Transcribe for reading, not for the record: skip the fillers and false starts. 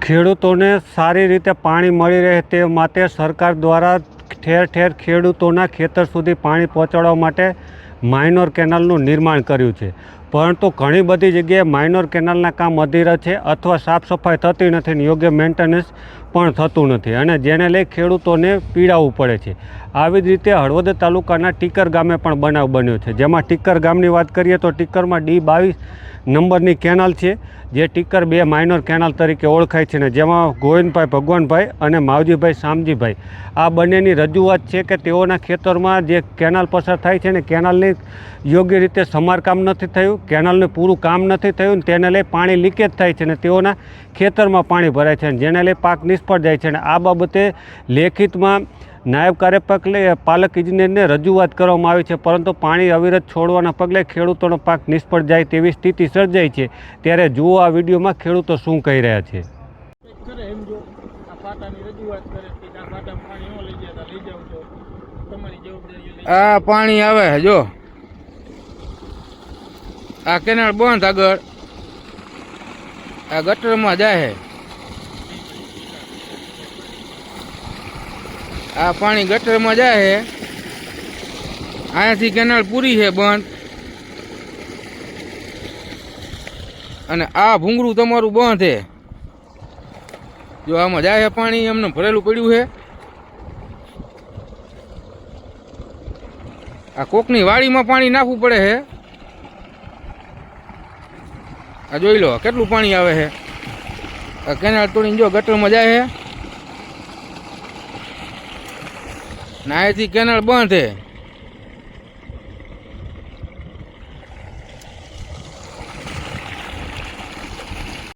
ખેડૂતોને સારી રીતે પાણી મળી રહે તે માટે સરકાર દ્વારા ઠેર ઠેર ખેડૂતોના ખેતર સુધી પાણી પહોંચાડવા માટે માઇનોર કેનાલનું નિર્માણ કર્યું છે, પરંતુ ઘણી બધી જગ્યાએ માઇનોર કેનાલના કામ અધીરા છે અથવા સાફ સફાઈ થતી નથી અને યોગ્ય મેન્ટેનન્સ પણ થતું નથી, અને જેને લઈ ખેડૂતોને પીડાવું પડે છે. આવી જ રીતે હળવદ તાલુકાના ટીકર ગામે પણ બનાવ બન્યો છે, જેમાં ટીકર ગામની વાત કરીએ તો ટીકરમાં D22 નંબરની કેનાલ છે, જે ટીકર 2 માઇનોર કેનાલ તરીકે ઓળખાય છે, ને જેમાં ગોવિંદભાઈ ભગવાનભાઈ અને માવજીભાઈ શામજીભાઈ આ બંનેની રજૂઆત છે કે તેઓના ખેતરમાં જે કેનાલ પસાર થાય છે ને કેનાલની યોગ્ય રીતે સમારકામ નથી થયું, કેનાલનું પૂરું કામ નથી થયું, તેને લઈ પાણી લીકેજ થાય છે ને તેઓના ખેતરમાં પાણી ભરાય છે, જેને લઈ પાક નિષ્ફળ જાય છે. અને આ બાબતે લેખિતમાં નાયબ કાર્યપાલક ઇજનેરને રજૂઆત કરવામાં આવી છે, પરંતુ પાણી અવિરત છોડવાના પગલે ખેડૂતોનો પાક નિષ્ફળ જાય તેવી સ્થિતિ સર્જાઈ છે. ત્યારે જુઓ આ વિડીયોમાં ખેડૂતો શું કહી રહ્યા છે. આ પાણી આવે જો આ કેનાલ બંધ, આગળ આ ગટરમાં જાય, આ પાણી ગટરમાં જાય, અહીંયાથી કેનાલ પૂરી છે બંધ, અને આ ભૂંગળું તમારું બંધ છે. જો આમાં જાય પાણી એમને ભરેલું પડ્યું છે. આ કોકની વાડીમાં પાણી નાખવું પડે છે. આ જોઈ લો કેટલું પાણી આવે છે. આ કેનાલ તોડીને જો ગટરમાં જાય છે, ને અહીંયાથી કેનાલ બંધ છે.